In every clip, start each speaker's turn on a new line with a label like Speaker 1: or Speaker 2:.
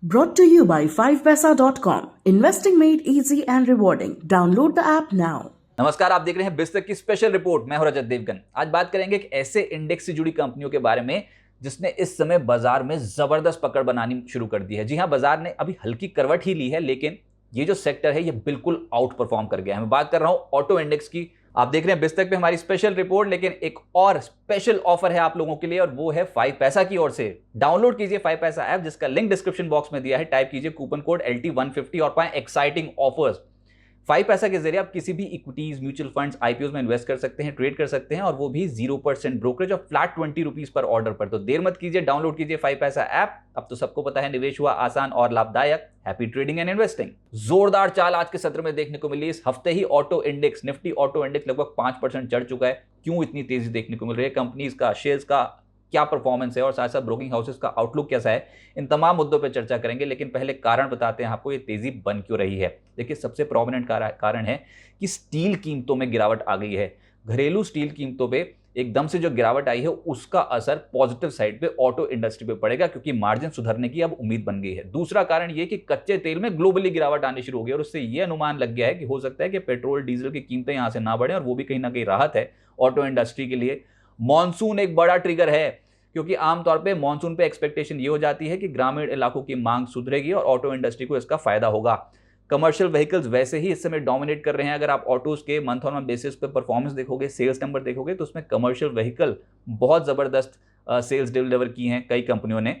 Speaker 1: Brought to you by 5paisa.com. Investing made easy and rewarding. Download the app now.
Speaker 2: नमस्कार, आप देख रहे हैं बिस्तक की स्पेशल रिपोर्ट। मैं हूं रजत देवगन। आज बात करेंगे एक ऐसे इंडेक्स से जुड़ी कंपनियों के बारे में जिसने इस समय बाजार में जबरदस्त पकड़ बनानी शुरू कर दी है। जी हां, बाजार ने अभी हल्की करवट ही ली है, लेकिन ये जो सेक्टर है ये बिल्कुल आउट परफॉर्म कर गया है। मैं बात कर रहा हूं ऑटो इंडेक्स की। आप देख रहे हैं बिस्तक पे हमारी स्पेशल रिपोर्ट, लेकिन एक और स्पेशल ऑफर है आप लोगों के लिए और वो है 5 पैसा की ओर से। डाउनलोड कीजिए 5 पैसा ऐप, जिसका लिंक डिस्क्रिप्शन बॉक्स में दिया है। टाइप कीजिए कूपन कोड LT150 और पाएं एक्साइटिंग ऑफर्स। 5 पैसा के जरिए आप किसी भी इक्विटीज, म्यूचुअल फंड्स, आईपीओ में इन्वेस्ट कर सकते हैं, ट्रेड कर सकते हैं, और वो भी 0% ब्रोकरेज और फ्लैट 20 रुपीज पर ऑर्डर पर। तो देर मत कीजिए, डाउनलोड कीजिए 5 पैसा ऐप। अब तो सबको पता है निवेश हुआ आसान और लाभदायक। Happy trading and investing. जोरदार चाल आज के सत्र में देखने को मिली। इस हफ्ते ही auto index, Nifty auto index लगभग 5% चढ़ चुका है। क्यों इतनी तेजी देखने को मिल रही है, कंपनीज का, शेयर्स का क्या परफॉर्मेंस है और साथ साथ ब्रोकिंग हाउसेस का आउटलुक कैसा है, इन तमाम मुद्दों पर चर्चा करेंगे। लेकिन पहले कारण बताते हैं आपको, ये तेजी बन क्यों रही है। देखिए, सबसे प्रोमिनेंट कारण है कि स्टील कीमतों में गिरावट आ गई है। घरेलू स्टील कीमतों पे एकदम से जो गिरावट आई है उसका असर पॉजिटिव साइड पे ऑटो इंडस्ट्री पे पड़ेगा, क्योंकि मार्जिन सुधरने की अब उम्मीद बन गई है। दूसरा कारण ये कि कच्चे तेल में ग्लोबली गिरावट आनी शुरू हो गई और उससे ये अनुमान लग गया है कि हो सकता है कि पेट्रोल डीजल की कीमतें यहां से ना बढ़े, और वो भी कहीं ना कहीं राहत है ऑटो इंडस्ट्री के लिए। मॉनसून एक बड़ा ट्रिगर है, क्योंकि आमतौर पे मॉनसून पे एक्सपेक्टेशन ये हो जाती है कि ग्रामीण इलाकों की मांग सुधरेगी और ऑटो इंडस्ट्री को इसका फायदा होगा। कमर्शियल व्हीकल्स वैसे ही इस समय डोमिनेट कर रहे हैं। अगर आप ऑटोज के मंथ ऑन मंथ बेसिस पे परफॉर्मेंस देखोगे, सेल्स नंबर देखोगे, तो उसमें कमर्शियल व्हीकल बहुत जबरदस्त सेल्स डिलीवर की हैं कई कंपनियों ने।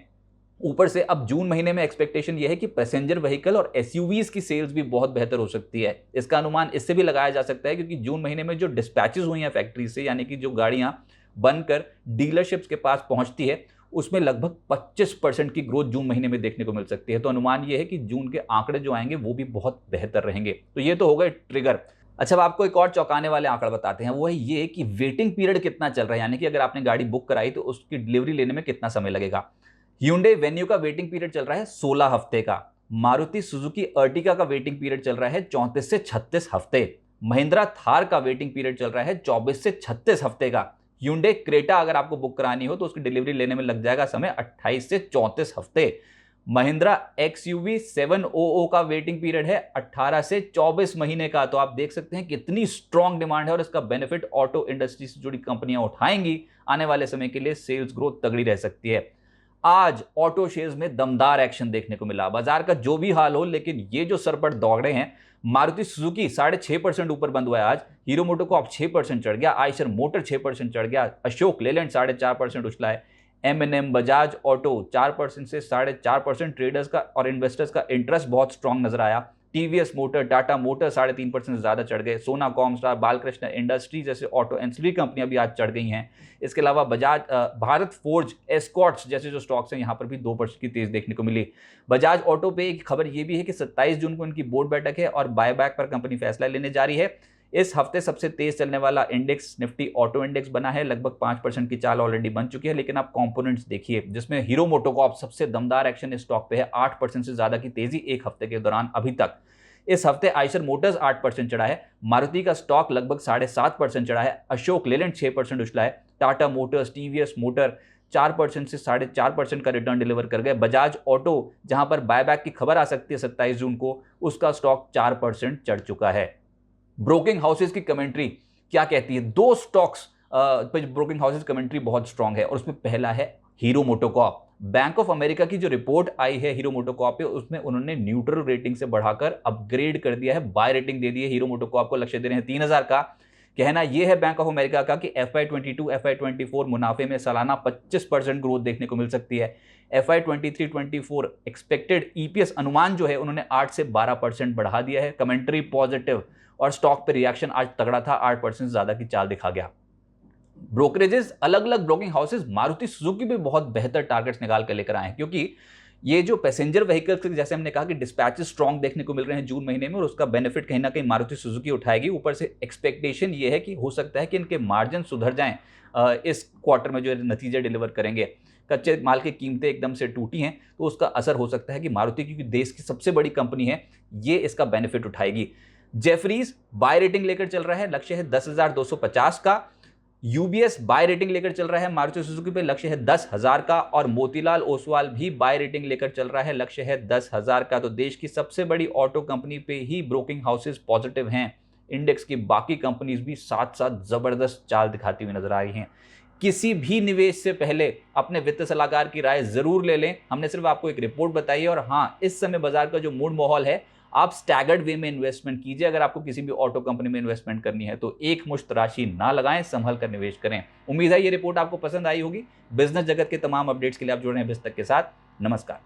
Speaker 2: ऊपर से अब जून महीने में एक्सपेक्टेशन यह है कि पैसेंजर व्हीकल और एसयूवीज की सेल्स भी बहुत बेहतर हो सकती है। इसका अनुमान इससे भी लगाया जा सकता है क्योंकि जून महीने में जो डिस्पैचेस हुई हैं फैक्ट्री से, यानी कि जो गाड़ियां बनकर डीलरशिप्स के पास पहुंचती है, उसमें लगभग 25% की ग्रोथ जून महीने में देखने को मिल सकती है। तो अनुमान यह है कि जून के आंकड़े जो आएंगे वो भी बहुत बेहतर रहेंगे। तो ये तो हो गए ट्रिगर। अच्छा, अब आपको एक और चौंकाने वाले आंकड़ा बताते हैं। वो है ये कि वेटिंग पीरियड कितना चल रहा है, यानी कि अगर आपने गाड़ी बुक कराई तो उसकी डिलीवरी लेने में कितना समय लगेगा। Hyundai वेन्यू का वेटिंग पीरियड चल रहा है 16 हफ्ते का। मारुति सुजुकी अर्टिगा का वेटिंग पीरियड चल रहा है 34 से 36 हफ्ते। महिंद्रा थार का वेटिंग पीरियड चल रहा है 24 से 36 हफ्ते का। Hyundai क्रेटा अगर आपको बुक करानी हो तो उसकी डिलीवरी लेने में लग जाएगा समय 28 से 34 हफ्ते। महिंद्रा XUV 700 का वेटिंग पीरियड है 18 से 24 महीने का। तो आप देख सकते हैं कितनी स्ट्रांग डिमांड है और इसका बेनिफिट ऑटो इंडस्ट्री से जुड़ी कंपनियां उठाएंगी। आने वाले समय के लिए सेल्स ग्रोथ तगड़ी रह सकती है। आज ऑटो शेयर्स में दमदार एक्शन देखने को मिला। बाजार का जो भी हाल हो, लेकिन ये जो सरपट दौड़े हैं, मारुति सुजुकी 6.5% ऊपर बंद हुआ है आज। हीरो मोटोकॉर्प 6% चढ़ गया। आयशर मोटर 6% चढ़ गया। अशोक लेलैंड 4.5% उछला है। M&M बजाज ऑटो 4% से 4.5%। ट्रेडर्स का और इन्वेस्टर्स का इंटरेस्ट बहुत स्ट्रांग नजर आया। टीवीएस मोटर, टाटा मोटर 3.5% से ज्यादा चढ़ गए। सोना कॉमस्टार, बालकृष्ण इंडस्ट्री जैसे ऑटो एंसिलरी कंपनियां भी आज चढ़ गई हैं। इसके अलावा बजाज भारत फोर्ज, एस्कॉर्ट्स जैसे जो स्टॉक्स हैं, यहां पर भी 2% की तेज देखने को मिली। बजाज ऑटो पे एक खबर यह भी है कि 27 जून को इनकी बोर्ड बैठक है और बायबैक पर कंपनी फैसला लेने जा रही है। इस हफ्ते सबसे तेज चलने वाला इंडेक्स निफ्टी ऑटो इंडेक्स बना है। लगभग 5% की चाल ऑलरेडी बन चुकी है। लेकिन आप कंपोनेंट्स देखिए, जिसमें हीरो मोटोकॉर्प सबसे दमदार एक्शन इस स्टॉक पे है। 8% से ज्यादा की तेजी एक हफ्ते के दौरान अभी तक। इस हफ्ते आयशर मोटर्स 8% चढ़ा है। मारुति का स्टॉक लगभग 7.5% चढ़ा है। अशोक लेलैंड 6% उछला है। टाटा मोटर्स, टीवीएस मोटर 4% से 4.5% का रिटर्न डिलीवर कर गए। बजाज ऑटो, जहां पर बायबैक की खबर आ सकती है 27 जून को, उसका स्टॉक 4% चढ़ चुका है। ब्रोकिंग हाउसेस की कमेंट्री क्या कहती है? दो स्टॉक्स पर ब्रोकिंग हाउसेस कमेंट्री बहुत स्ट्रांग है और उसमें पहला है hero MotoCorp. Bank of America की जो रिपोर्ट आई है हीरो मोटोकॉर्प पे, उसमें उन्होंने न्यूट्रल रेटिंग से बढ़ाकर अपग्रेड कर दिया है, बाय रेटिंग दे दी है। हीरो मोटोकॉर्प को लक्ष्य दे रहे हैं 3000 का। कहना यह है बैंक ऑफ अमेरिका का कि FY22 FY24 मुनाफे में सालाना 25% ग्रोथ देखने को मिल सकती है। FY23-24 एक्सपेक्टेड EPS अनुमान जो है उन्होंने 8 से 12% बढ़ा दिया है। कमेंट्री पॉजिटिव और स्टॉक पे रिएक्शन आज तगड़ा था, 8% से ज्यादा की चाल दिखा गया। ब्रोकरेजेस, अलग अलग ब्रोकिंग हाउसेस मारुति सुजुकी भी बहुत बेहतर टारगेट्स निकाल कर लेकर आए हैं, क्योंकि ये जो पैसेंजर व्हीकल्स, जैसे हमने कहा कि डिस्पैचेस स्ट्रांग देखने को मिल रहे हैं जून महीने में, और उसका बेनिफिट कहीं ना कहीं मारुति सुजुकी उठाएगी। ऊपर से एक्सपेक्टेशन ये है कि हो सकता है कि इनके मार्जिन सुधर जाएं इस क्वार्टर में जो नतीजे डिलीवर करेंगे। कच्चे माल की कीमतें एकदम से टूटी हैं, तो उसका असर हो सकता है कि मारुति, क्योंकि देश की सबसे बड़ी कंपनी है, ये इसका बेनिफिट उठाएगी। जेफरीज बाय रेटिंग लेकर चल रहा है, लक्ष्य है 10,250 का। यूबीएस बाय रेटिंग लेकर चल रहा है, मारुति सुजुकी पे लक्ष्य है 10,000 का, और मोतीलाल ओसवाल भी बाय रेटिंग लेकर चल रहा है, लक्ष्य है 10,000 का। तो देश की सबसे बड़ी ऑटो कंपनी पे ही ब्रोकिंग हाउसेस पॉजिटिव हैं। इंडेक्स की बाकी कंपनीज भी साथ साथ जबरदस्त चाल दिखाती हुई नजर आ रही हैं। किसी भी निवेश से पहले अपने वित्त सलाहकार की राय जरूर ले लें। हमने सिर्फ आपको एक रिपोर्ट बताई है, और हाँ, इस समय बाजार का जो मूड माहौल है, आप स्टैगर्ड वे में इन्वेस्टमेंट कीजिए। अगर आपको किसी भी ऑटो कंपनी में इन्वेस्टमेंट करनी है तो एक मुश्त राशि ना लगाएं, संभल कर निवेश करें। उम्मीद है ये रिपोर्ट आपको पसंद आई होगी। बिजनेस जगत के तमाम अपडेट्स के लिए आप जुड़े हैं बिजतक के साथ। नमस्कार।